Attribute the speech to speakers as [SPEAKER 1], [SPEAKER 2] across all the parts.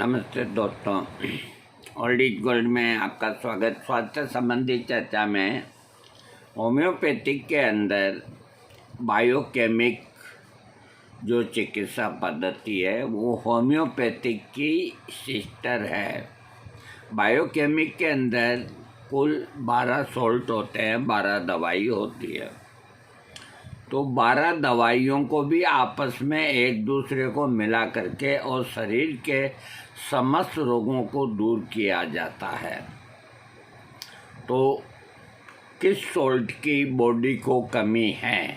[SPEAKER 1] नमस्ते दोस्तों, old is gold में आपका स्वागत। स्वास्थ्य संबंधी चर्चा में होम्योपैथिक के अंदर बायोकेमिक जो चिकित्सा पद्धति है वो होम्योपैथिक की सिस्टर है। बायोकेमिक के अंदर कुल 12 सॉल्ट होते हैं, 12 दवाई होती है। तो 12 दवाइयों को भी आपस में एक दूसरे को मिला करके और शरीर के समस्त रोगों को दूर किया जाता है। तो किस सॉल्ट की बॉडी को कमी है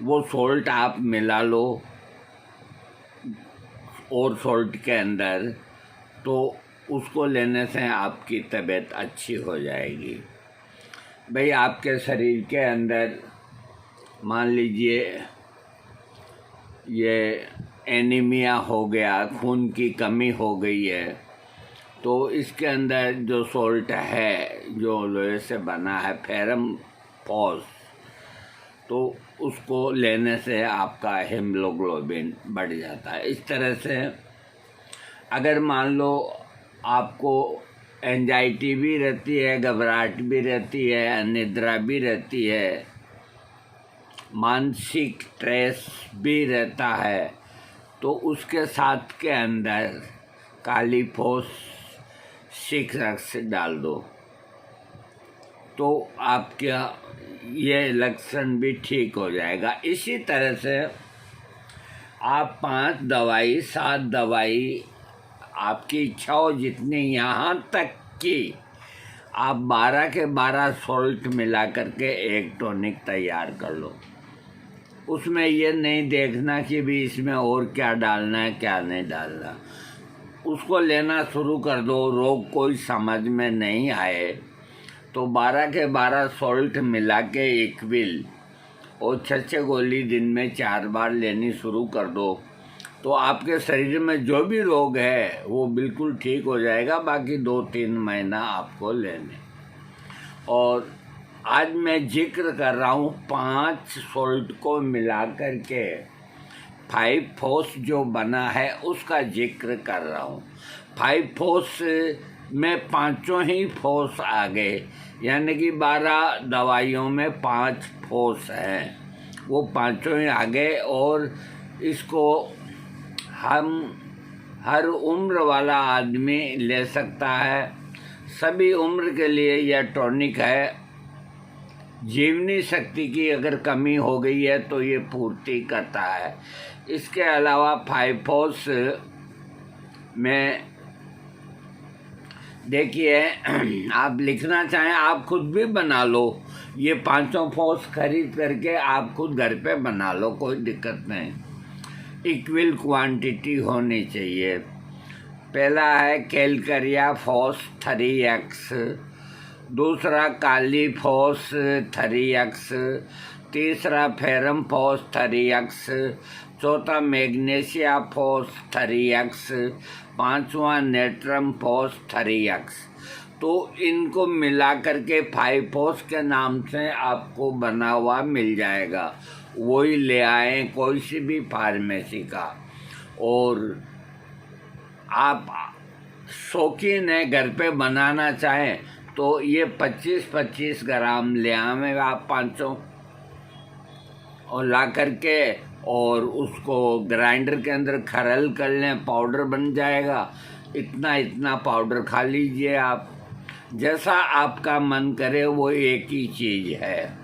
[SPEAKER 1] वो सॉल्ट आप मिला लो और सॉल्ट के अंदर, तो उसको लेने से आपकी तबीयत अच्छी हो जाएगी। भाई आपके शरीर के अंदर मान लीजिए ये एनीमिया हो गया, खून की कमी हो गई है, तो इसके अंदर जो सॉल्ट है जो लोहे से बना है फेरम फॉस, तो उसको लेने से आपका हीमोग्लोबिन बढ़ जाता है। इस तरह से अगर मान लो आपको एंजाइटी भी रहती है, घबराहट भी रहती है, अनिद्रा भी रहती है, मानसिक स्ट्रेस भी रहता है, तो उसके साथ के अंदर काली फोस 6x डाल दो, तो आपका ये लक्षण भी ठीक हो जाएगा। इसी तरह से आप 5 दवाई 7 दवाई आपकी इच्छा हो जितनी, यहाँ तक कि आप 12 के 12 सॉल्ट मिला करके एक टॉनिक तैयार कर लो। उसमें ये नहीं देखना कि भी इसमें और क्या डालना है क्या नहीं डालना, उसको लेना शुरू कर दो। रोग कोई समझ में नहीं आए तो 12 के 12 सॉल्ट मिला के इक्विल और 6 गोली दिन में 4 बार लेनी शुरू कर दो, तो आपके शरीर में जो भी रोग है वो बिल्कुल ठीक हो जाएगा। बाकी 2-3 महीना आपको लेने। और आज मैं जिक्र कर रहा हूँ 5 सॉल्ट को मिला कर के 5 फोस जो बना है उसका जिक्र कर रहा हूँ। 5 फोस में 5 ही फोस आ गए, यानी कि 12 दवाइयों में 5 फोस हैं, वो 5 ही आ गए। और इसको हम हर उम्र वाला आदमी ले सकता है, सभी उम्र के लिए यह टॉनिक है। जीवनी शक्ति की अगर कमी हो गई है तो ये पूर्ति करता है। इसके अलावा 5 फोस में देखिए आप लिखना चाहें आप खुद भी बना लो, ये 5 फोस खरीद करके आप खुद घर पे बना लो, कोई दिक्कत नहीं। इक्वल क्वांटिटी होनी चाहिए। पहला है कैलकरिया फॉस 3x, दूसरा काली फॉस 3x, तीसरा फेरम फॉस 3x, चौथा मैग्नीशिया फॉस 3x, पांचवा नेट्रम फॉस 3x। तो इनको मिला करके 5 फोस के नाम से आपको बना हुआ मिल जाएगा, वही ले आए कोई सी भी फार्मेसी का। और आप शौकीन है घर पे बनाना चाहें तो ये 25-25 ग्राम ले आए आप 500 और ला करके और उसको ग्राइंडर के अंदर खरल कर लें, पाउडर बन जाएगा। इतना इतना पाउडर खा लीजिए आप, जैसा आपका मन करे वो एक ही चीज़ है।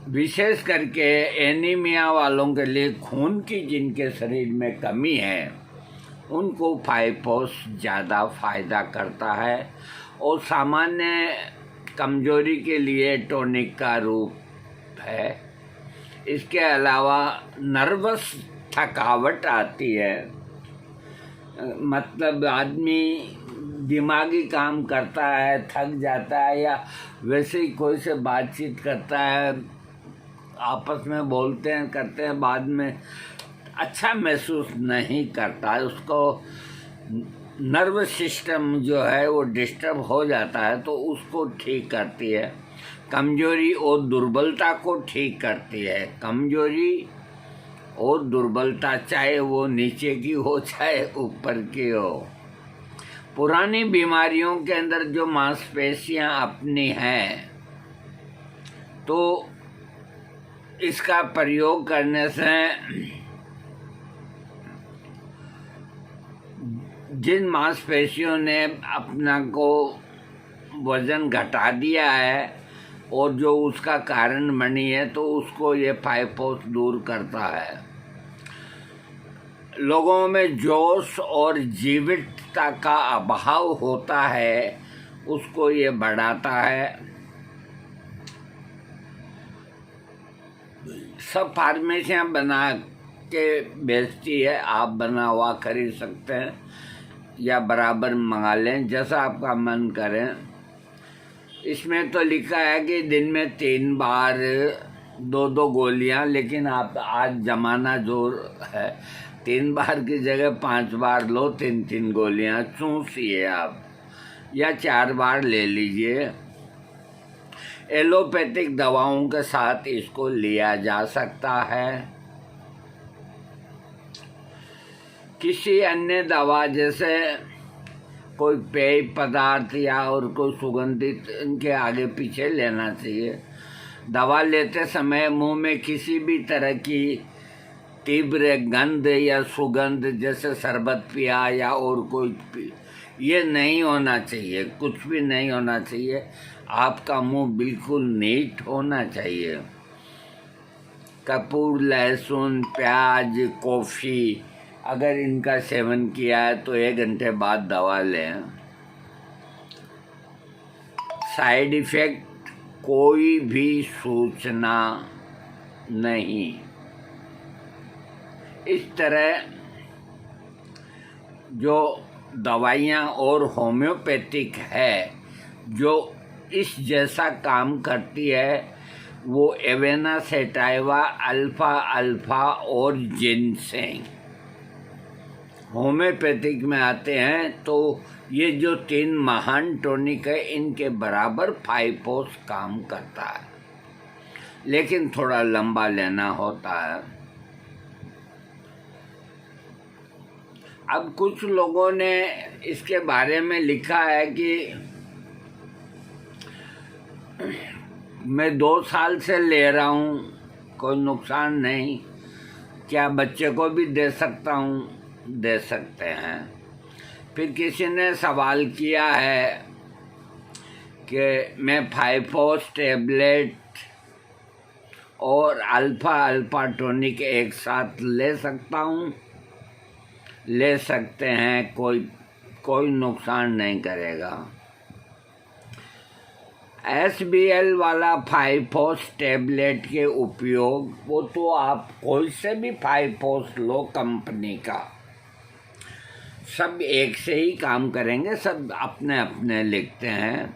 [SPEAKER 1] विशेष करके एनीमिया वालों के लिए, खून की जिनके शरीर में कमी है, उनको 5 फोस ज़्यादा फायदा करता है। और सामान्य कमजोरी के लिए टॉनिक का रूप है। इसके अलावा नर्वस थकावट आती है, मतलब आदमी दिमागी काम करता है, थक जाता है, या वैसे ही कोई से बातचीत करता है, आपस में बोलते हैं करते हैं, बाद में अच्छा महसूस नहीं करता है, उसको नर्वस सिस्टम जो है वो डिस्टर्ब हो जाता है, तो उसको ठीक करती है। कमजोरी और दुर्बलता को ठीक करती है। कमजोरी और दुर्बलता चाहे वो नीचे की हो चाहे ऊपर की हो। पुरानी बीमारियों के अंदर जो मांसपेशियां अपनी हैं, तो इसका प्रयोग करने से जिन मांसपेशियों ने अपना को वजन घटा दिया है और जो उसका कारण बनी है, तो उसको ये फाइपोस दूर करता है। लोगों में जोश और जीवटता का अभाव होता है, उसको ये बढ़ाता है। सब फार्मेसियाँ बना के बेचती है, आप बना हुआ खरीद सकते हैं या बराबर मंगा लें, जैसा आपका मन करे। इसमें तो लिखा है कि दिन में 3 बार 2-2 गोलियां, लेकिन आप आज ज़माना जोर है, 3 बार की जगह 5 बार लो, 3-3 गोलियां चूसिए आप, या 4 बार ले लीजिए। एलोपैथिक दवाओं के साथ इसको लिया जा सकता है। किसी अन्य दवा जैसे कोई पेय पदार्थ या और कोई सुगंधित इनके आगे पीछे लेना चाहिए। दवा लेते समय मुंह में किसी भी तरह की तीव्र गंध या सुगंध, जैसे शरबत पिया या और कोई ये नहीं होना चाहिए, कुछ भी नहीं होना चाहिए। आपका मुंह बिल्कुल नीट होना चाहिए। कपूर, लहसुन, प्याज, कॉफ़ी अगर इनका सेवन किया है तो 1 घंटे बाद दवा लें। साइड इफ़ेक्ट कोई भी सूचना नहीं। इस तरह जो दवाइयाँ और होम्योपैथिक है जो इस जैसा काम करती है, वो एवेना सेटाइवा, अल्फा अल्फा और जिनसेंग होम्योपैथिक में आते हैं। तो ये जो 3 महान टॉनिक है, इनके बराबर फाइपोस काम करता है, लेकिन थोड़ा लंबा लेना होता है। अब कुछ लोगों ने इसके बारे में लिखा है कि मैं 2 साल से ले रहा हूँ, कोई नुकसान नहीं, क्या बच्चे को भी दे सकता हूँ? दे सकते हैं। फिर किसी ने सवाल किया है कि मैं फाइपोस टैबलेट और अल्फा अल्फा टॉनिक एक साथ ले सकता हूँ? ले सकते हैं, कोई नुकसान नहीं करेगा। SBL वाला फाइपोस टैबलेट के उपयोग, वो तो आप कोई से भी फाइपोस लो कंपनी का, सब एक से ही काम करेंगे, सब अपने अपने लिखते हैं।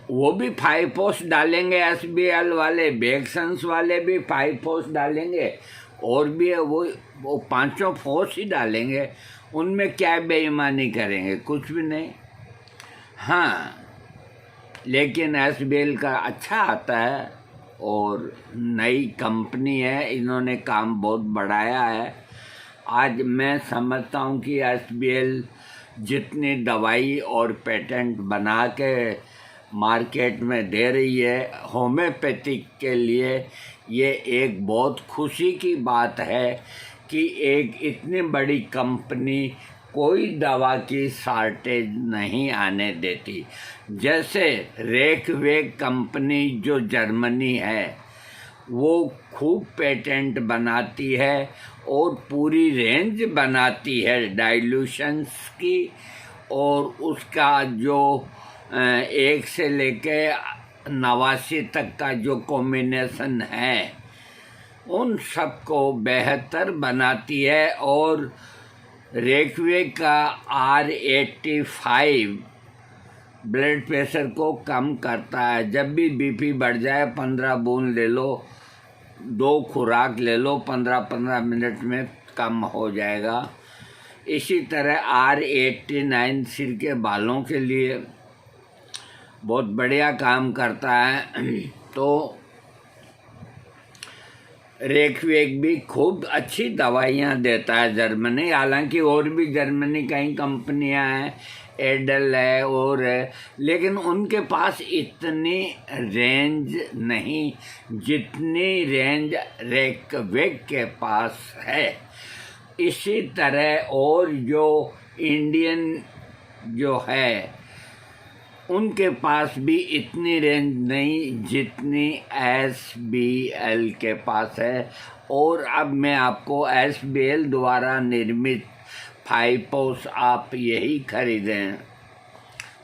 [SPEAKER 1] वो भी फाइपोस डालेंगे, SBL वाले, बेक्सन्स वाले भी फाइपोस डालेंगे, और भी है वो 5 फोर्स ही डालेंगे। उनमें क्या बेईमानी करेंगे? कुछ भी नहीं। हाँ, लेकिन SBL का अच्छा आता है और नई कंपनी है, इन्होंने काम बहुत बढ़ाया है। आज मैं समझता हूँ कि SBL जितनी दवाई और पेटेंट बना के मार्केट में दे रही है होम्योपैथिक के लिए, ये एक बहुत खुशी की बात है कि एक इतनी बड़ी कंपनी कोई दवा की शॉर्टेज नहीं आने देती। जैसे रेकवेक कंपनी जो जर्मनी है, वो खूब पेटेंट बनाती है और पूरी रेंज बनाती है डाइल्यूशंस की, और उसका जो 1 से लेके 89 तक का जो कॉम्बिनेशन है, उन सबको बेहतर बनाती है। और रेकवेक का R85 ब्लड प्रेशर को कम करता है। जब भी BP बढ़ जाए 15 बूंद ले लो, 2 खुराक ले लो, 15-15 मिनट में कम हो जाएगा। इसी तरह R89 सिर के बालों के लिए बहुत बढ़िया काम करता है। तो रेक वेक भी खूब अच्छी दवाइयाँ देता है जर्मनी। हालांकि और भी जर्मनी कई कंपनियां हैं, एडल है और है, लेकिन उनके पास इतनी रेंज नहीं जितनी रेंज रेक वेक के पास है। इसी तरह और जो इंडियन जो है उनके पास भी इतनी रेंज नहीं जितनी SBL के पास है। और अब मैं आपको SBL द्वारा निर्मित फाइपोस आप यही खरीदें,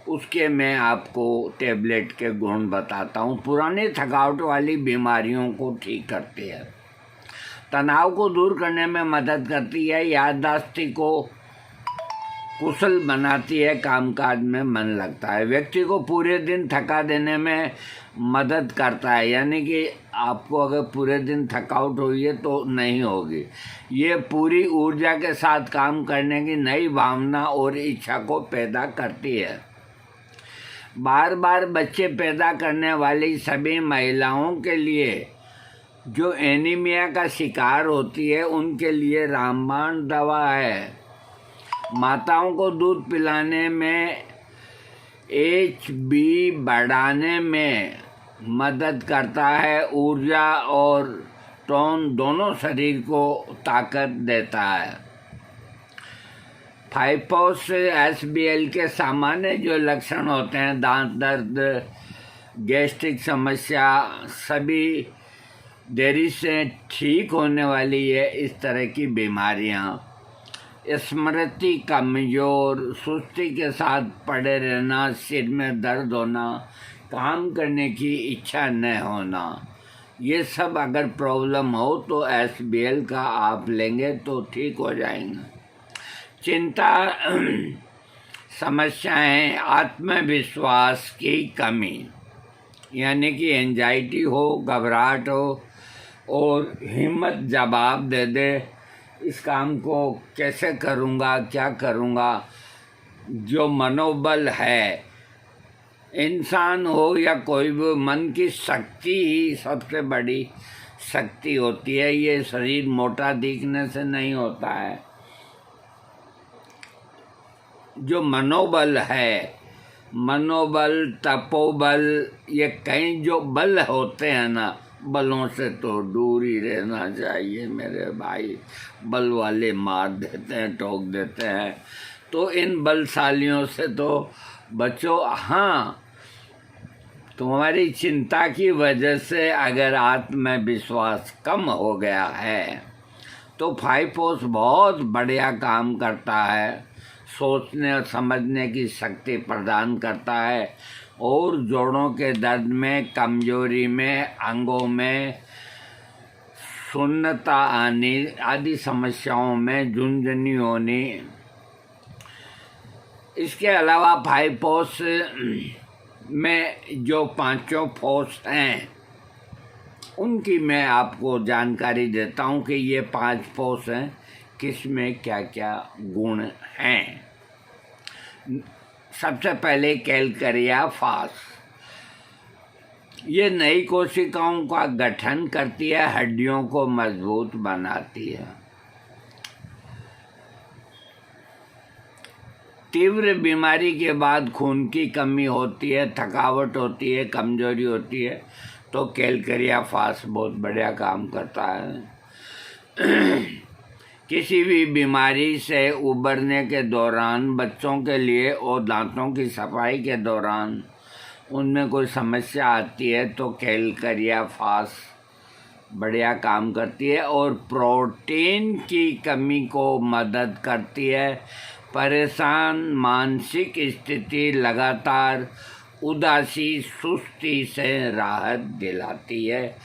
[SPEAKER 1] उसके मैं आपको टेबलेट के गुण बताता हूँ। पुरानी थकावट वाली बीमारियों को ठीक करती है, तनाव को दूर करने में मदद करती है, याददाश्त को कुशल बनाती है, कामकाज में मन लगता है, व्यक्ति को पूरे दिन थका देने में मदद करता है। यानी कि आपको अगर पूरे दिन थकावट हुई है तो नहीं होगी। ये पूरी ऊर्जा के साथ काम करने की नई भावना और इच्छा को पैदा करती है। बार बार बच्चे पैदा करने वाली सभी महिलाओं के लिए जो एनीमिया का शिकार होती है उनके लिए रामबाण दवा है। माताओं को दूध पिलाने में, HB बढ़ाने में मदद करता है, ऊर्जा और टोन दोनों शरीर को ताकत देता है। फाइपोस SBL के सामान्य जो लक्षण होते हैं, दांत दर्द, गैस्ट्रिक समस्या, सभी देरी से ठीक होने वाली है इस तरह की बीमारियां। स्मृति कमजोर, सुस्ती के साथ पड़े रहना, सिर में दर्द होना, काम करने की इच्छा न होना, ये सब अगर प्रॉब्लम हो तो SBL का आप लेंगे तो ठीक हो जाएंगे। चिंता समस्याएं, आत्मविश्वास की कमी, यानी कि एंजाइटी हो, घबराहट हो और हिम्मत जवाब दे दे, इस काम को कैसे करूँगा, क्या करूँगा, जो मनोबल है, इंसान हो या कोई भी, मन की शक्ति ही सबसे बड़ी शक्ति होती है। ये शरीर मोटा दिखने से नहीं होता है। जो मनोबल है, मनोबल, तपोबल, ये कई जो बल होते हैं ना, बलों से तो दूर ही रहना चाहिए मेरे भाई। बल वाले मार देते हैं, ठोक देते हैं, तो इन बलशालियों से तो बचो। हाँ, तुम्हारी चिंता की वजह से अगर आत्मविश्वास कम हो गया है तो फाइपोस बहुत बढ़िया काम करता है, सोचने और समझने की शक्ति प्रदान करता है और जोड़ों के दर्द में, कमजोरी में, अंगों में सुन्नता आने आदि समस्याओं में झुंझुनी होनी। इसके अलावा फाइपोस में जो पांचों फोर्स हैं उनकी मैं आपको जानकारी देता हूं कि ये 5 फोर्स हैं, किस में क्या क्या गुण हैं। सबसे पहले कैलकरिया फास, ये नई कोशिकाओं का गठन करती है, हड्डियों को मजबूत बनाती है। तीव्र बीमारी के बाद खून की कमी होती है, थकावट होती है, कमजोरी होती है, तो कैलकरिया फास बहुत बढ़िया काम करता है। किसी भी बीमारी से उबरने के दौरान, बच्चों के लिए और दांतों की सफाई के दौरान उनमें कोई समस्या आती है तो कैलकरिया फास बढ़िया काम करती है। और प्रोटीन की कमी को मदद करती है। परेशान मानसिक स्थिति, लगातार उदासी, सुस्ती से राहत दिलाती है।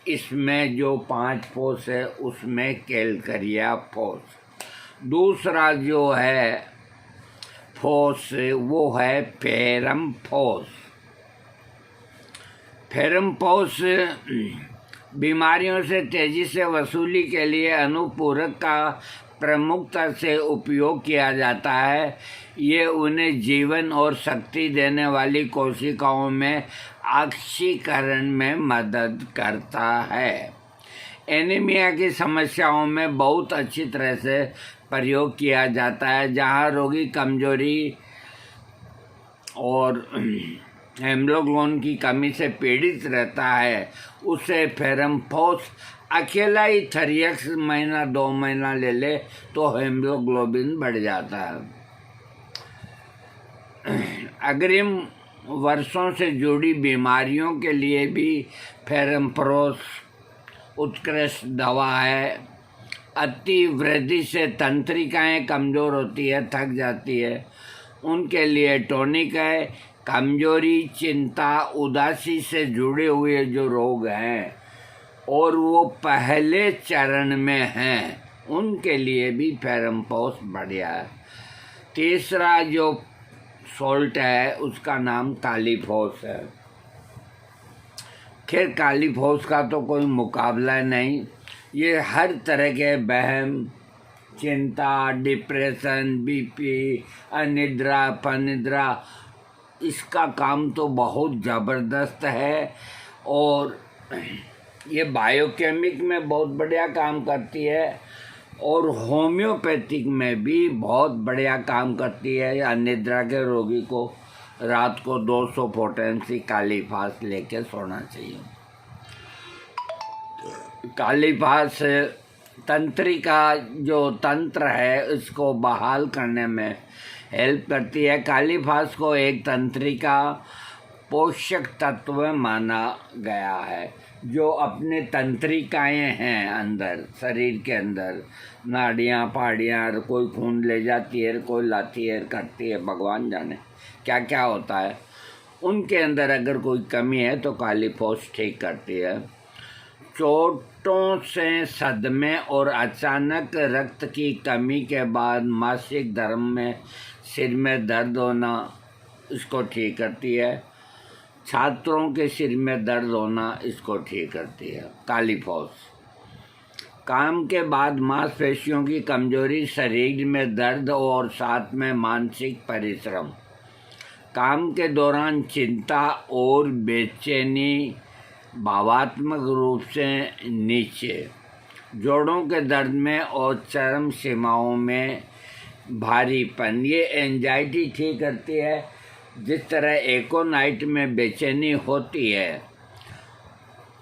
[SPEAKER 1] इसमें जो 5 फोर्स है उसमें कैलकरिया फोर्स। दूसरा जो है फोर्स वो है फेरम फोर्स। फेरम फोर्स बीमारियों से तेजी से वसूली के लिए अनुपूरक का प्रमुखता से उपयोग किया जाता है। ये उन्हें जीवन और शक्ति देने वाली कोशिकाओं में ऑक्सीकरण में मदद करता है। एनीमिया की समस्याओं में बहुत अच्छी तरह से प्रयोग किया जाता है। जहाँ रोगी कमजोरी और हेमोग्लोबिन की कमी से पीड़ित रहता है, उसे फेरमफोस अकेला ही थरियक्स महीना 2 महीना ले ले तो हेमोग्लोबिन बढ़ जाता है। अग्रिम वर्षों से जुड़ी बीमारियों के लिए भी फेरमफोस उत्कृष्ट दवा है। अति वृद्धि से तंत्रिकाएं कमज़ोर होती है, थक जाती है, उनके लिए टॉनिक है। कमजोरी, चिंता, उदासी से जुड़े हुए जो रोग हैं और वो पहले चरण में हैं, उनके लिए भी फेरमफोस बढ़िया है। तीसरा जो सॉल्ट है उसका नाम कालीफॉस है। खैर कालीफॉस का तो कोई मुकाबला नहीं। ये हर तरह के वहम, चिंता, डिप्रेशन, बीपी, अनिद्रा, पनिद्रा, इसका काम तो बहुत ज़बरदस्त है। और ये बायोकेमिक में बहुत बढ़िया काम करती है और होम्योपैथिक में भी बहुत बढ़िया काम करती है। अनिद्रा के रोगी को रात को 200 पोटेंसी कालीफास लेके सोना चाहिए। कालीफास तंत्रिका जो तंत्र है इसको बहाल करने में हेल्प करती है। कालीफास को एक तंत्रिका पोषक तत्व माना गया है, जो अपने तंत्रिकाएं हैं अंदर, शरीर के अंदर नाड़ियाँ पहाड़ियाँ, कोई खून ले जाती है, कोई लाती है, करती है, भगवान जाने क्या क्या होता है। उनके अंदर अगर कोई कमी है तो कालीफॉस ठीक करती है। चोटों से, सदमे और अचानक रक्त की कमी के बाद मासिक धर्म में सिर में दर्द होना, इसको ठीक करती है। छात्रों के सिर में दर्द होना, इसको ठीक करती है कालीफॉस। काम के बाद मांसपेशियों की कमजोरी, शरीर में दर्द और साथ में मानसिक परिश्रम, काम के दौरान चिंता और बेचैनी, भावात्मक रूप से नीचे, जोड़ों के दर्द में और चरम सीमाओं में भारीपन, ये एंजाइटी ठीक करती है। जिस तरह एकोनाइट में बेचैनी होती है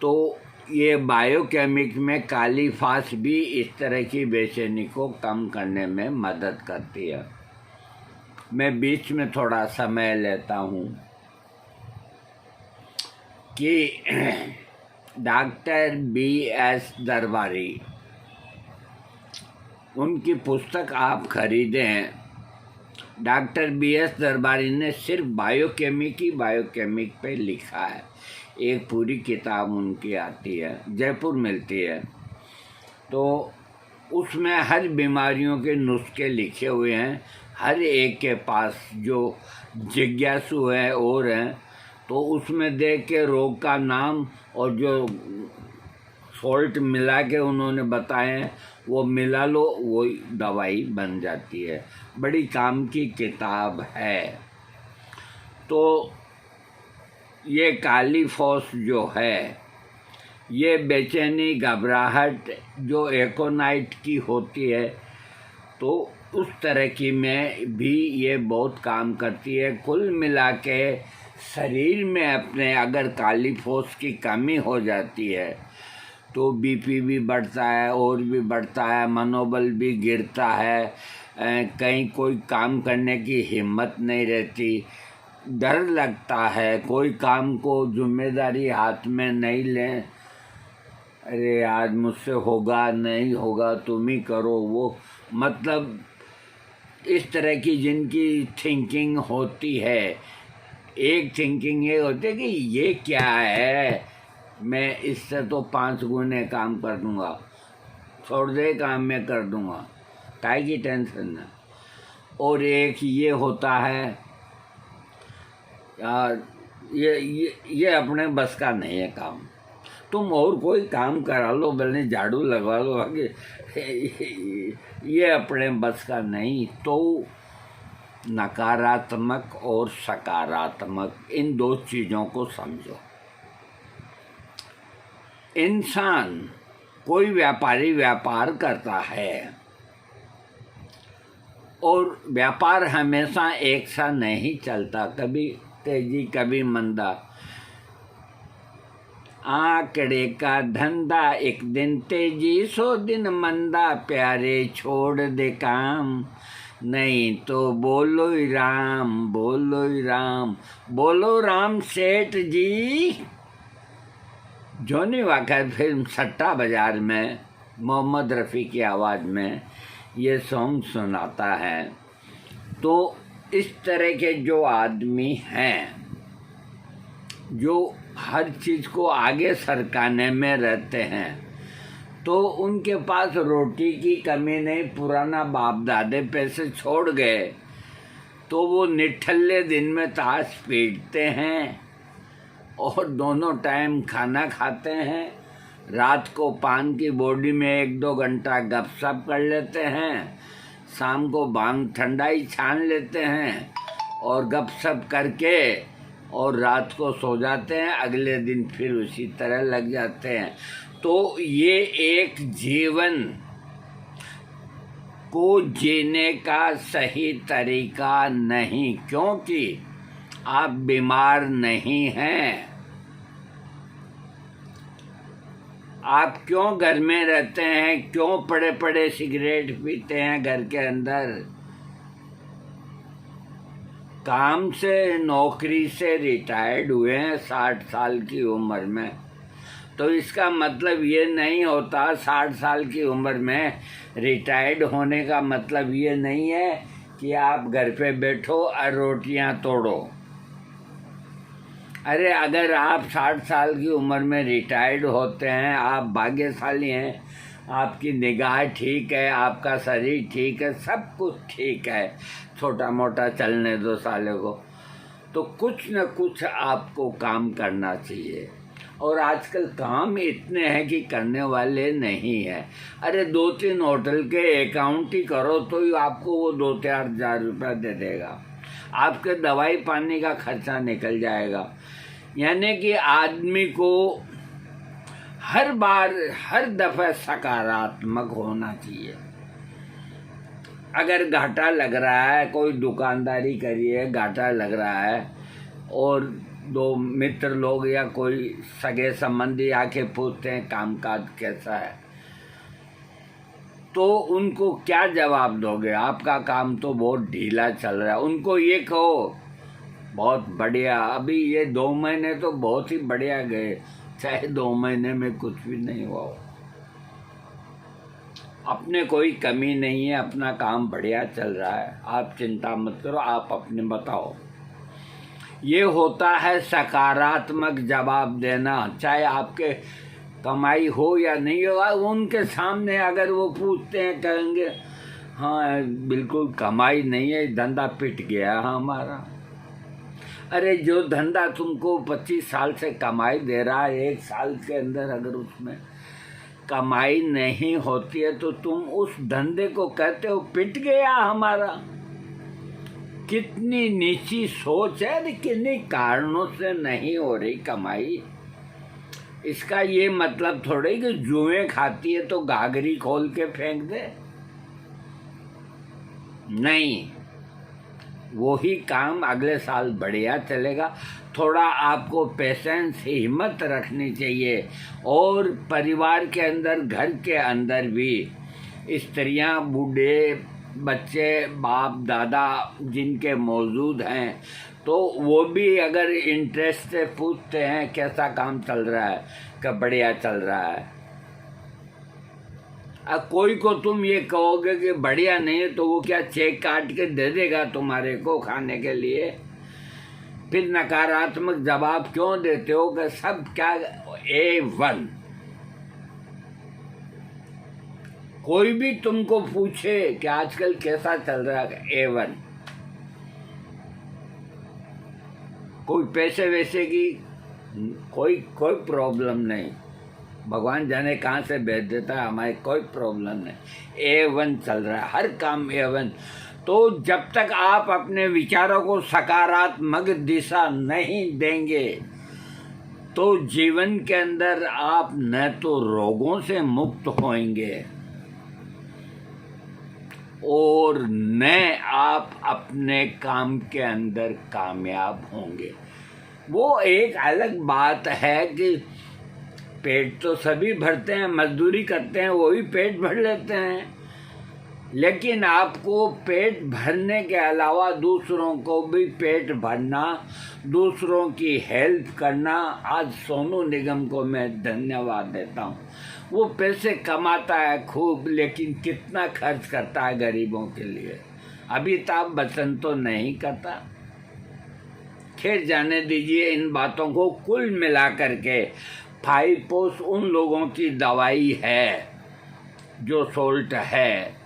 [SPEAKER 1] तो ये बायोकेमिक में कालीफास भी इस तरह की बेचैनी को कम करने में मदद करती है। मैं बीच में थोड़ा समय लेता हूँ कि डॉक्टर BS दरबारी, उनकी पुस्तक आप खरीदें। डॉक्टर BS दरबारी ने सिर्फ बायोकेमिक पे लिखा है। एक पूरी किताब उनकी आती है, जयपुर मिलती है, तो उसमें हर बीमारियों के नुस्खे लिखे हुए हैं। हर एक के पास जो जिज्ञासु है और हैं, तो उसमें देख के रोग का नाम और जो सॉल्ट मिला के उन्होंने बताए वो मिला लो, वो दवाई बन जाती है। बड़ी काम की किताब है। तो ये कालीफॉस जो है, ये बेचैनी, घबराहट जो एकोनाइट की होती है, तो उस तरह की में भी ये बहुत काम करती है। कुल मिला के शरीर में अपने अगर कालीफॉस की कमी हो जाती है तो बीपी भी बढ़ता है और भी बढ़ता है, मनोबल भी गिरता है, कहीं कोई काम करने की हिम्मत नहीं रहती, डर लगता है, कोई काम को जिम्मेदारी हाथ में नहीं लें, अरे आज मुझसे होगा नहीं होगा, तुम ही करो, वो मतलब इस तरह की जिनकी थिंकिंग होती है। एक थिंकिंग ये होती है कि ये क्या है, मैं इससे तो 5 गुने काम कर दूंगा, छोड़ दे काम मैं कर दूंगा, काहे की टेंशन है। और एक ये होता है यार, ये अपने बस का नहीं है काम, तुम और कोई काम करा लो, भले झाड़ू लगवा लो, आगे ये अपने बस का नहीं। तो नकारात्मक और सकारात्मक, इन 2 चीज़ों को समझो। इंसान कोई व्यापारी व्यापार करता है और व्यापार हमेशा एक सा नहीं चलता, कभी तेजी कभी मंदा। आंकड़े का धंधा, एक दिन तेजी 100 दिन मंदा, प्यारे छोड़ दे काम, नहीं तो बोलो ही राम, बोलो ही राम, बोलो राम सेठ जी। जॉनी वॉकर फिल्म सट्टा बाजार में मोहम्मद रफ़ी की आवाज़ में ये सॉन्ग सुनाता है। तो इस तरह के जो आदमी हैं जो हर चीज़ को आगे सरकाने में रहते हैं, तो उनके पास रोटी की कमी नहीं। पुराना बाप दादे पैसे छोड़ गए तो वो निठल्ले दिन में ताश पीटते हैं और दोनों टाइम खाना खाते हैं। रात को पान की बॉडी में 1-2 घंटा गपशप कर लेते हैं, शाम को भांग ठंडाई छान लेते हैं और गपशप करके और रात को सो जाते हैं। अगले दिन फिर उसी तरह लग जाते हैं। तो ये एक जीवन को जीने का सही तरीका नहीं, क्योंकि आप बीमार नहीं हैं। आप क्यों घर में रहते हैं, क्यों पड़े पड़े सिगरेट पीते हैं घर के अंदर? काम से नौकरी से रिटायर्ड हुए हैं 60 साल की उम्र में, तो इसका मतलब ये नहीं होता 60 साल की उम्र में रिटायर्ड होने का मतलब ये नहीं है कि आप घर पे बैठो और रोटियां तोड़ो। अरे अगर आप 60 साल की उम्र में रिटायर्ड होते हैं, आप भाग्यशाली हैं, आपकी निगाह ठीक है, आपका शरीर ठीक है, सब कुछ ठीक है, छोटा मोटा चलने दो साले को, तो कुछ न कुछ आपको काम करना चाहिए। और आजकल काम इतने हैं कि करने वाले नहीं हैं। अरे 2-3 होटल के अकाउंट ही करो तो ही आपको वो 2-4 हज़ार रुपया दे देगा, आपके दवाई पानी का खर्चा निकल जाएगा। यानी कि आदमी को हर बार हर दफ़ा सकारात्मक होना चाहिए। अगर घाटा लग रहा है, कोई दुकानदारी करिए, घाटा लग रहा है और 2 मित्र लोग या कोई सगे संबंधी आके पूछते हैं कामकाज कैसा है, तो उनको क्या जवाब दोगे? आपका काम तो बहुत ढीला चल रहा है। उनको ये कहो बहुत बढ़िया, अभी ये 2 महीने तो बहुत ही बढ़िया गए, चाहे 2 महीने में कुछ भी नहीं हुआ हो। अपने कोई कमी नहीं है, अपना काम बढ़िया चल रहा है, आप चिंता मत करो, आप अपने बताओ। ये होता है सकारात्मक जवाब देना, चाहे आपके कमाई हो या नहीं हो। उनके सामने अगर वो पूछते हैं, कहेंगे हाँ बिल्कुल कमाई नहीं है, धंधा पिट गया हमारा। अरे जो धंधा तुमको 25 साल से कमाई दे रहा है, 1 साल के अंदर अगर उसमें कमाई नहीं होती है तो तुम उस धंधे को कहते हो पिट गया हमारा। कितनी नीची सोच है, किन्हीं कारणों से नहीं हो रही कमाई। इसका ये मतलब थोड़े कि जुएं खाती है तो घाघरी खोल के फेंक दे, नहीं, वो ही काम अगले साल बढ़िया चलेगा। थोड़ा आपको पेशेंस, हिम्मत रखनी चाहिए। और परिवार के अंदर, घर के अंदर भी स्त्रियां, बूढ़े, बच्चे, बाप दादा जिनके मौजूद हैं, तो वो भी अगर इंटरेस्ट से पूछते हैं कैसा काम चल रहा है, क्या बढ़िया चल रहा है। अब कोई को तुम ये कहोगे कि बढ़िया नहीं है, तो वो क्या चेक काट के दे देगा तुम्हारे को खाने के लिए? फिर नकारात्मक जवाब क्यों देते हो कि सब क्या A1? कोई भी तुमको पूछे कि आजकल कैसा चल रहा है, A1। कोई पैसे वैसे की कोई प्रॉब्लम नहीं, भगवान जाने कहाँ से भेज देता है, हमारे कोई प्रॉब्लम नहीं, A1 चल रहा है, हर काम A1। तो जब तक आप अपने विचारों को सकारात्मक दिशा नहीं देंगे तो जीवन के अंदर आप न तो रोगों से मुक्त होंगे और न आप अपने काम के अंदर कामयाब होंगे। वो एक अलग बात है कि पेट तो सभी भरते हैं, मजदूरी करते हैं, वो भी पेट भर लेते हैं, लेकिन आपको पेट भरने के अलावा दूसरों को भी पेट भरना, दूसरों की हेल्प करना। आज सोनू निगम को मैं धन्यवाद देता हूँ। वो पैसे कमाता है खूब, लेकिन कितना खर्च करता है गरीबों के लिए। अमिताभ बच्चन तो नहीं करता। खैर जाने दीजिए इन बातों को। कुल मिला करके 5 पोस्ट उन लोगों की दवाई है जो सोल्ट है,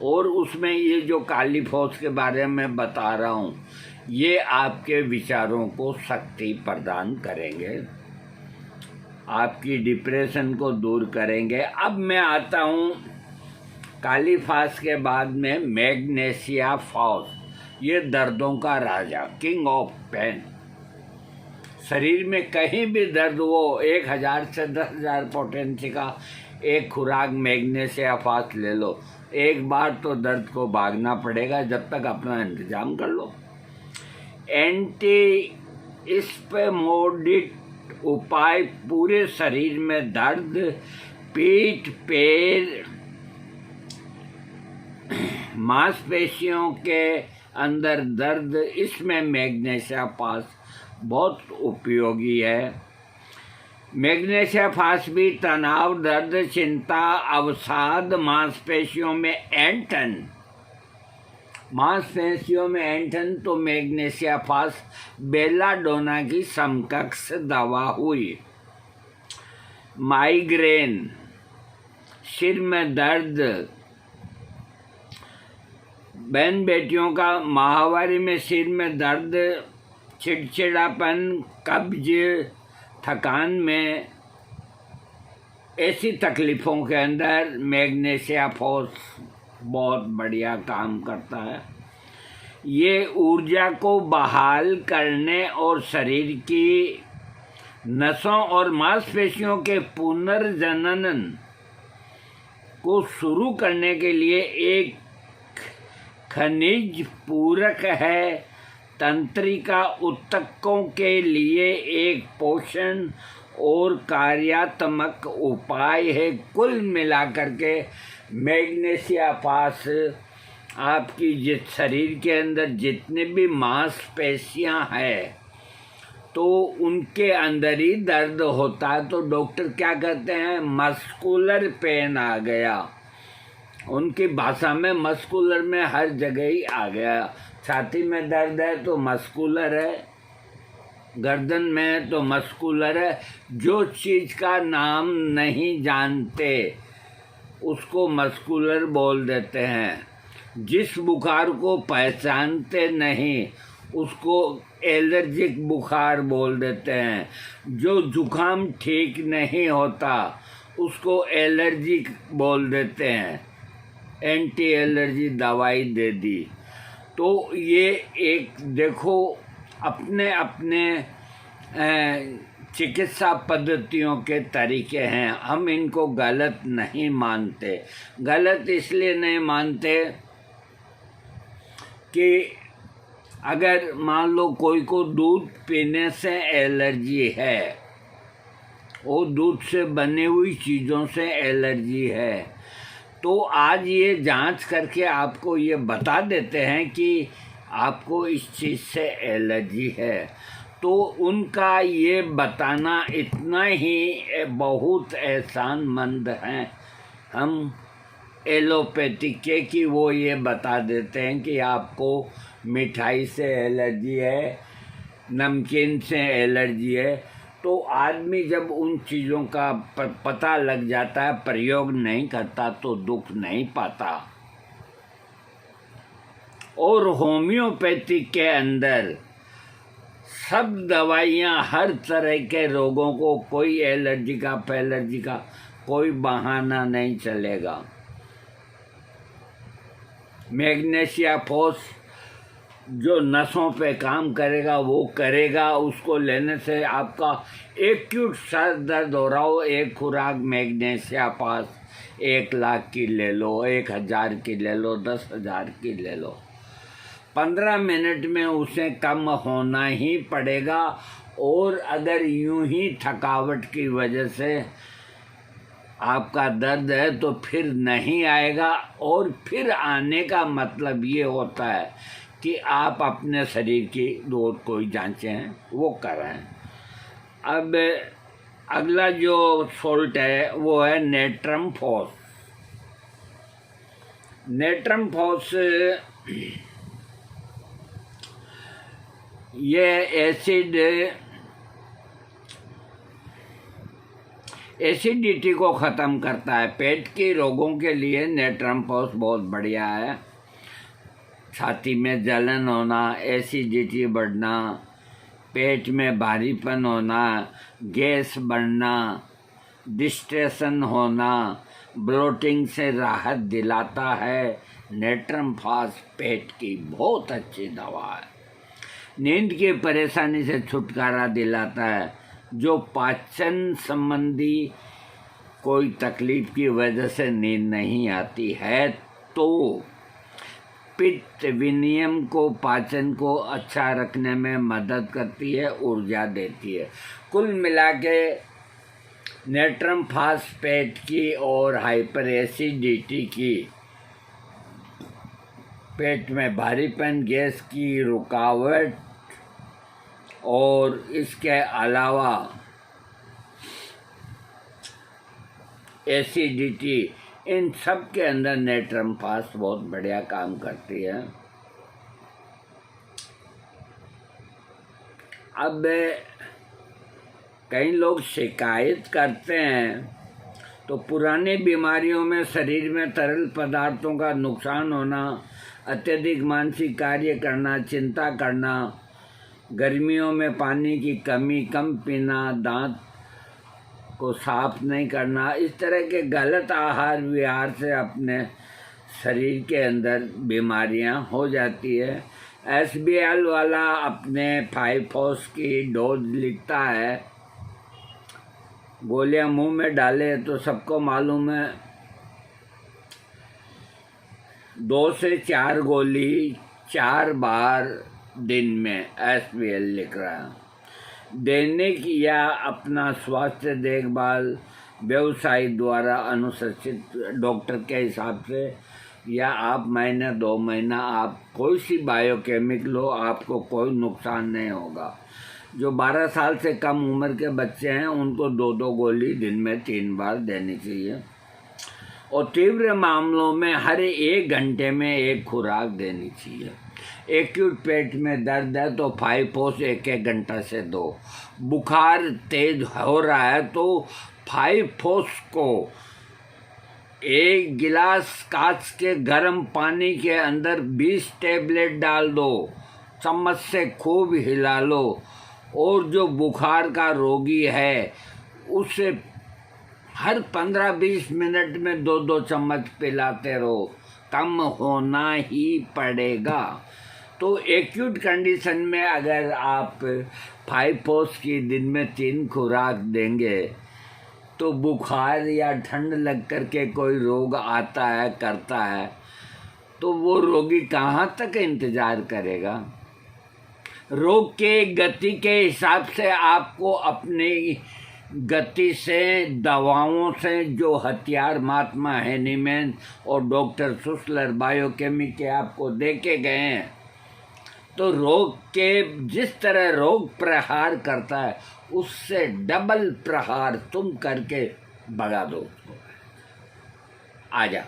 [SPEAKER 1] और उसमें ये जो काली फौज के बारे में बता रहा हूँ, ये आपके विचारों को शक्ति प्रदान करेंगे, आपकी डिप्रेशन को दूर करेंगे। अब मैं आता हूँ काली फास के बाद में मैग्नेशिया फॉस, ये दर्दों का राजा, किंग ऑफ पेन। शरीर में कहीं भी दर्द हो, 1000 से 10,000 पोटेंसी का एक खुराक मैग्नेशिया फास ले लो, एक बार तो दर्द को भागना पड़ेगा, जब तक अपना इंतजाम कर लो। एंटी स्पेमोडिक उपाय पूरे शरीर में दर्द, पीठ, पैर, मांसपेशियों के अंदर दर्द, इसमें मैग्नेशिया फास बहुत उपयोगी है। मैग्नेशिया फास भी तनाव, दर्द, चिंता, अवसाद, मांसपेशियों में ऐंठन, तो मैग्नेशिया फास बेलाडोना की समकक्ष दवा हुई। माइग्रेन, सिर में दर्द, बहन बेटियों का माहवारी में सिर में दर्द, चिड़चिड़ापन, कब्ज, थकान में, ऐसी तकलीफ़ों के अंदर मैग्नेशिया फास बहुत बढ़िया काम करता है। ये ऊर्जा को बहाल करने और शरीर की नसों और मांसपेशियों के पुनर्जनन को शुरू करने के लिए एक खनिज पूरक है। तंत्रिका ऊतकों के लिए एक पोषण और कार्यात्मक उपाय है। कुल मिलाकर के मैग्नेशिया फास आपकी जिस शरीर के अंदर जितने भी मांसपेशियां हैं तो उनके अंदर ही दर्द होता है, तो डॉक्टर क्या कहते हैं, मस्कुलर पेन आ गया। उनकी भाषा में मस्कुलर में हर जगह ही आ गया। छाती में दर्द है तो मस्कुलर है, गर्दन में तो मस्कुलर है। जो चीज़ का नाम नहीं जानते उसको मस्कुलर बोल देते हैं। जिस बुखार को पहचानते नहीं उसको एलर्जिक बुखार बोल देते हैं। जो जुकाम ठीक नहीं होता उसको एलर्जिक बोल देते हैं। एंटी एलर्जी दवाई दे दी। तो ये एक देखो अपने अपने चिकित्सा पद्धतियों के तरीके हैं। हम इनको गलत नहीं मानते। गलत इसलिए नहीं मानते कि अगर मान लो कोई को दूध पीने से एलर्जी है, वो दूध से बनी हुई चीज़ों से एलर्जी है, तो आज ये जांच करके आपको ये बता देते हैं कि आपको इस चीज़ से एलर्जी है। तो उनका ये बताना इतना ही बहुत एहसानमंद हैं हम एलोपैथिक के कि वो ये बता देते हैं कि आपको मिठाई से एलर्जी है, नमकीन से एलर्जी है। तो आदमी जब उन चीज़ों का पता लग जाता है, प्रयोग नहीं करता तो दुख नहीं पाता। और होम्योपैथिक के अंदर सब दवाइयाँ हर तरह के रोगों को, कोई एलर्जी का पैलर्जी का कोई बहाना नहीं चलेगा। मैग्नेशिया फास जो नसों पे काम करेगा वो करेगा। उसको लेने से आपका एक्यूट सर दर्द हो रहा हो, एक खुराक मैग्नीशिया पास 1,00,000 की ले लो, 1,000 की ले लो, 10,000 की ले लो, 15 मिनट में उसे कम होना ही पड़ेगा। और अगर यूं ही थकावट की वजह से आपका दर्द है तो फिर नहीं आएगा। और फिर आने का मतलब ये होता है कि आप अपने शरीर की रोज कोई जांचें हैं वो कर रहे हैं। अब अगला जो सोल्ट है वो है नेट्रम फॉस। नेट्रम फॉस ये एसिडिटी को ख़त्म करता है। पेट के रोगों के लिए नेट्रम फॉस बहुत बढ़िया है। छाती में जलन होना, एसिडिटी बढ़ना, पेट में भारीपन होना, गैस बढ़ना, डिस्ट्रेशन होना, ब्लोटिंग से राहत दिलाता है। नेट्रम फॉस पेट की बहुत अच्छी दवा है। नींद की परेशानी से छुटकारा दिलाता है। जो पाचन संबंधी कोई तकलीफ की वजह से नींद नहीं आती है तो पित्त विनियम को, पाचन को अच्छा रखने में मदद करती है, ऊर्जा देती है। कुल मिला के नेट्रम फॉस पेट की और हाइपर एसिडिटी की, पेट में भारीपन, गैस की रुकावट और इसके अलावा एसिडिटी, इन सब के अंदर नेट्रम फॉस बहुत बढ़िया काम करती है। अब कई लोग शिकायत करते हैं तो पुरानी बीमारियों में शरीर में तरल पदार्थों का नुकसान होना, अत्यधिक मानसिक कार्य करना, चिंता करना, गर्मियों में पानी की कमी, कम पीना, दांत को साफ नहीं करना, इस तरह के गलत आहार विहार से अपने शरीर के अंदर बीमारियां हो जाती है। SBL वाला अपने 5-फोस की डोज लिखता है, गोलियां मुंह में डाले तो सबको मालूम है 2 से 4 गोली 4 बार दिन में SBL लिख रहा है। दैनिक या अपना स्वास्थ्य देखभाल व्यवसाय द्वारा अनुशंसित डॉक्टर के हिसाब से, या आप महीने 2 महीना आप कोई सी बायोकेमिक लो, आपको कोई नुकसान नहीं होगा। जो 12 साल से कम उम्र के बच्चे हैं उनको 2-2 गोली दिन में 3 बार देनी चाहिए। और तीव्र मामलों में हर 1 घंटे में 1 खुराक देनी चाहिए। एक्यूट पेट में दर्द है तो 5-फोस 1-1 घंटा से दो। बुखार तेज हो रहा है तो 5-फोस को 1 गिलास कांच के गर्म पानी के अंदर 20 टैबलेट डाल दो, चम्मच से खूब हिला लो। और जो बुखार का रोगी है उसे हर 15-20 मिनट में 2-2 चम्मच पिलाते रहो, कम होना ही पड़ेगा। तो एक्यूट कंडीशन में अगर आप 5-फोस की दिन में 3 खुराक देंगे तो बुखार या ठंड लग कर के कोई रोग आता है, करता है, तो वो रोगी कहाँ तक इंतज़ार करेगा। रोग के गति के हिसाब से आपको अपनी गति से, दवाओं से, जो हथियार महात्मा हैनीमैन और डॉक्टर सुसलर बायोकेमिक के आपको देके गए हैं, तो रोग के जिस तरह रोग प्रहार करता है उससे डबल प्रहार तुम करके भगा दो उसको। आजा,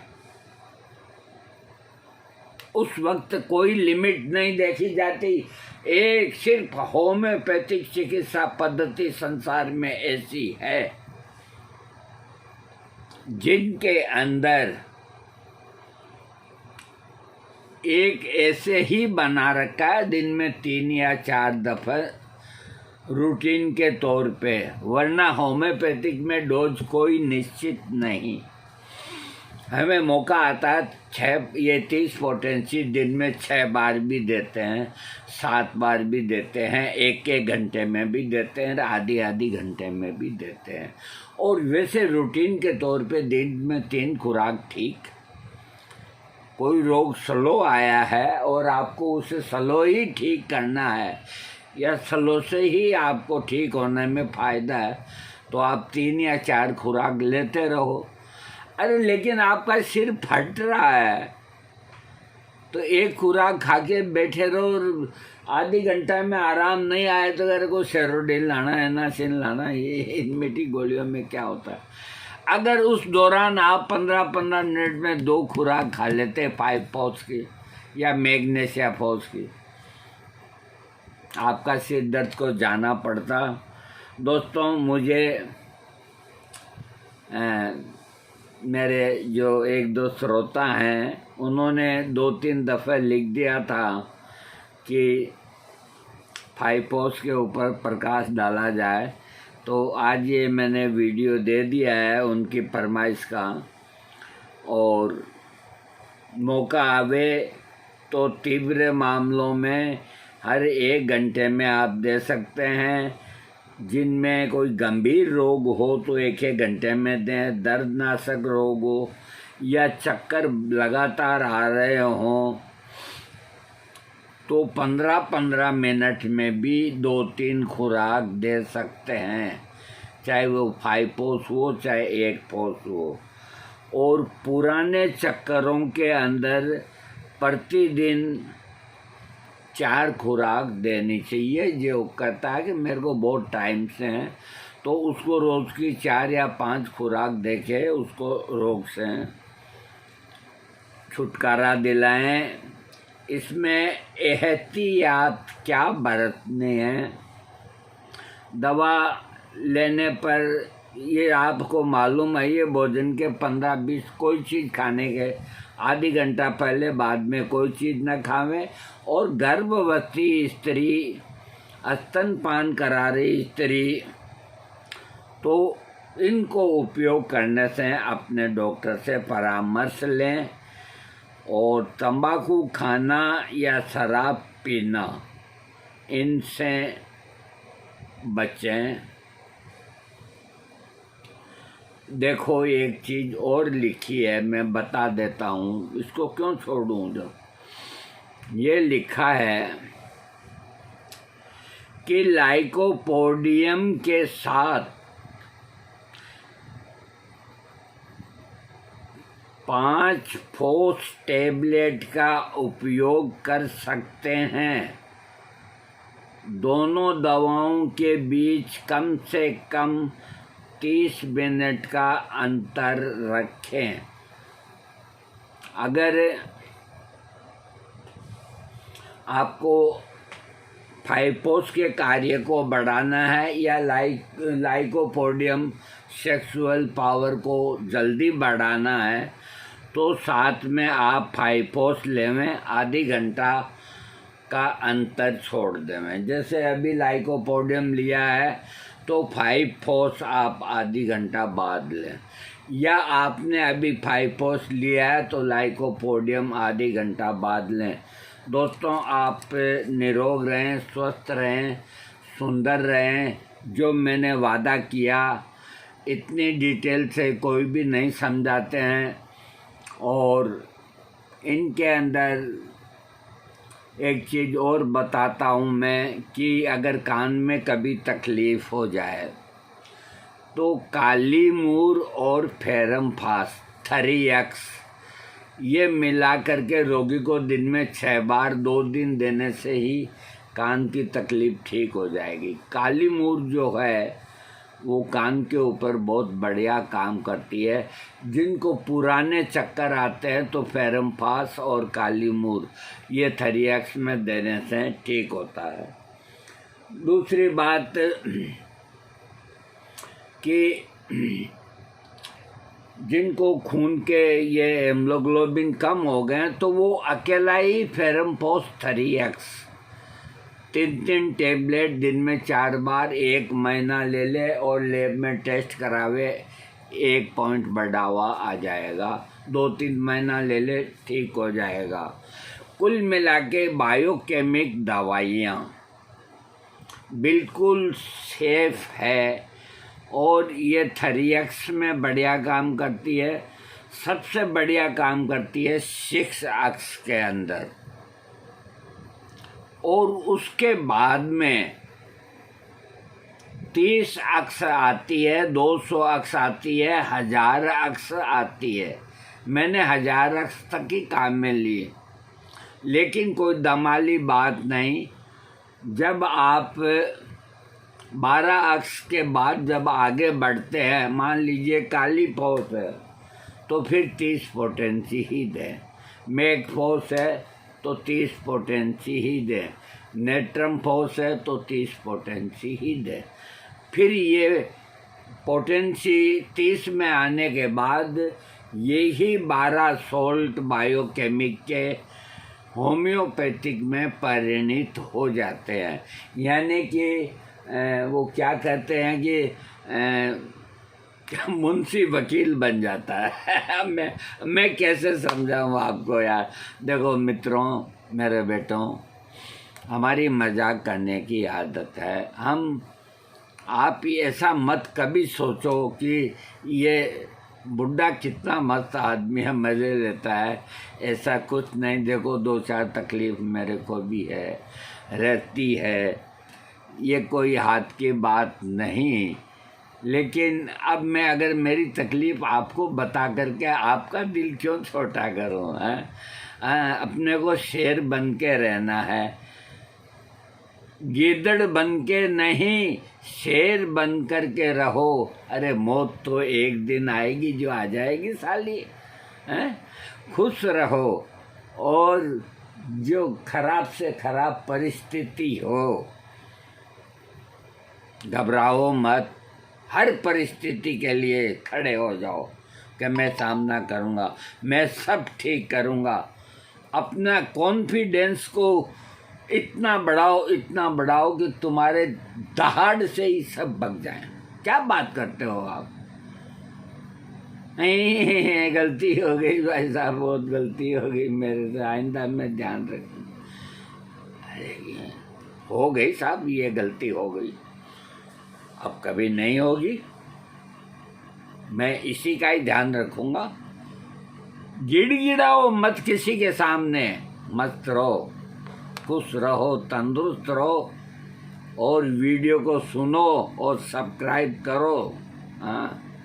[SPEAKER 1] उस वक्त कोई लिमिट नहीं देखी जाती। एक सिर्फ होम्योपैथिक चिकित्सा पद्धति संसार में ऐसी है जिनके अंदर एक ऐसे ही बना रखा है दिन में 3 या 4 दफा रूटीन के तौर पे, वरना होम्योपैथिक में डोज कोई निश्चित नहीं। हमें मौका आता है 30 पोटेंसी दिन में 6 बार भी देते हैं, 7 बार भी देते हैं, 1 घंटे में भी देते हैं, आधी घंटे में भी देते हैं। और वैसे रूटीन के तौर पे दिन में 3 खुराक ठीक। कोई रोग स्लो आया है और आपको उसे स्लो ही ठीक करना है या स्लो से ही आपको ठीक होने में फ़ायदा है, तो आप 3 या 4 खुराक लेते रहो। अरे लेकिन आपका सिर फट रहा है तो 1 खुराक खा के बैठे रहो और आधी घंटा में आराम नहीं आए तो अगर को सेरोडिन लाना है, एनासिन लाना है, ये इन मीठी गोलियों में क्या होता है। अगर उस दौरान आप 15-15 मिनट में 2 खुराक खा लेते 5 पाउच की या मैग्नीशिया पाउच की, आपका सिर दर्द को जाना पड़ता। दोस्तों मुझे मेरे जो 1-2 श्रोता हैं उन्होंने 2-3 दफ़े लिख दिया था कि 5 पाउच के ऊपर प्रकाश डाला जाए, तो आज ये मैंने वीडियो दे दिया है उनकी फरमाइश का। और मौका आवे तो तीव्र मामलों में हर 1 घंटे में आप दे सकते हैं। जिनमें कोई गंभीर रोग हो तो 1 घंटे में दें, दर्दनाशक रोग हो या चक्कर लगातार आ रहे हों तो 15-15 मिनट में भी 2-3 खुराक दे सकते हैं, चाहे वो 5 पाउच हो चाहे 1 पाउच हो। और पुराने चक्करों के अंदर प्रतिदिन 4 खुराक देनी चाहिए। जो कहता है कि मेरे को बहुत टाइम से हैं तो उसको रोज़ की 4 या 5 खुराक देके उसको रोग से छुटकारा दिलाएं। इसमें एहतियात क्या बरतने हैं। दवा लेने पर ये आपको मालूम है, ये भोजन के 15-20 कोई चीज़ खाने के आधी घंटा पहले बाद में कोई चीज़ न खावें। और गर्भवती स्त्री, स्तनपान करा रही स्त्री, तो इनको उपयोग करने से अपने डॉक्टर से परामर्श लें। और तंबाकू खाना या शराब पीना, इनसे बचें। देखो एक चीज़ और लिखी है, मैं बता देता हूँ, इसको क्यों छोड़ूँ। जो ये लिखा है कि लाइकोपोडियम के साथ 5 फोर्स टेबलेट का उपयोग कर सकते हैं। दोनों दवाओं के बीच कम से कम 30 मिनट का अंतर रखें। अगर आपको 5 पाउच के कार्य को बढ़ाना है या लाइकोपोडियम सेक्सुअल पावर को जल्दी बढ़ाना है तो साथ में आप 5 पाउच लेवें, आधी घंटा का अंतर छोड़ देवें। जैसे अभी लाइकोपोडियम लिया है तो 5 पाउच आप आधी घंटा बाद लें, या आपने अभी 5 पाउच लिया है तो लाइकोपोडियम आधी घंटा बाद लें। दोस्तों आप निरोग रहें, स्वस्थ रहें, सुंदर रहें। जो मैंने वादा किया इतनी डिटेल से कोई भी नहीं समझाते हैं। और इनके अंदर एक चीज़ और बताता हूँ मैं कि अगर कान में कभी तकलीफ़ हो जाए तो काली मूर और फेरम फास 3X ये मिला करके रोगी को दिन में 6 बार 2 दिन देने से ही कान की तकलीफ़ ठीक हो जाएगी। काली मूर जो है वो कान के ऊपर बहुत बढ़िया काम करती है। जिनको पुराने चक्कर आते हैं तो फेरम फास और काली मूर ये 3X में देने से ठीक होता है। दूसरी बात कि जिनको खून के ये हेमोग्लोबिन कम हो गए तो वो अकेला ही फेरम फास 3X 3 टेबलेट दिन में 4 बार 1 महीना ले ले और लैब में टेस्ट करावे, 1 पॉइंट बढ़ावा आ जाएगा। 2-3 महीना ले ले, ठीक हो जाएगा। कुल मिला के बायोकेमिक दवाइयाँ बिल्कुल सेफ है और ये थरियक्स में बढ़िया काम करती है। सबसे बढ़िया काम करती है 6 अक्स के अंदर, और उसके बाद में 30 अक्स आती है, 200 अक्स आती है, 1000 अक्स आती है। मैंने 1000 अक्स तक ही काम में लिए, लेकिन कोई दमाली बात नहीं। जब आप 12 अक्स के बाद जब आगे बढ़ते हैं, मान लीजिए काली फोर्स है तो फिर 30 पोटेंसी ही दें, मेक फोर्स है तो 30 पोटेंसी ही दें, नेट्रम फोर्स है तो 30 पोटेंसी ही दें। फिर ये पोटेंसी 30 में आने के बाद यही 12 सोल्ट बायोकेमिक के होम्योपैथिक में परिणित हो जाते हैं। यानी कि वो क्या कहते हैं कि मुंशी वकील बन जाता है। मैं कैसे समझाऊँ आपको यार। देखो मित्रों, मेरे बेटों, हमारी मजाक करने की आदत है। आप ऐसा मत कभी सोचो कि ये बुढ़ा कितना मस्त आदमी है, मज़े लेता है। ऐसा कुछ नहीं। देखो 2-4 तकलीफ मेरे को भी है, रहती है, ये कोई हाथ की बात नहीं। लेकिन अब मैं अगर मेरी तकलीफ़ आपको बता करके आपका दिल क्यों छोटा करूँ? अपने को शेर बन के रहना है, गीदड़ बन के नहीं, शेर बन कर के रहो। अरे मौत तो एक दिन आएगी जो आ जाएगी साली। खुश रहो, और जो खराब से खराब परिस्थिति हो घबराओ मत। हर परिस्थिति के लिए खड़े हो जाओ कि मैं सामना करूँगा, मैं सब ठीक करूँगा। अपना कॉन्फिडेंस को इतना बढ़ाओ कि तुम्हारे दहाड़ से ही सब भग जाएं। क्या बात करते हो आप? नहीं, गलती हो गई भाई साहब, बहुत गलती हो गई मेरे से, आइंदा में ध्यान रखूँ। अरे हो गई साहब, ये गलती हो गई, अब कभी नहीं होगी। मैं इसी का ही ध्यान रखूँगा। गिड़गिड़ाओ मत किसी के सामने, मस्त रहो, खुश रहो, तंदुरुस्त रहो, और वीडियो को सुनो और सब्सक्राइब करो। हाँ।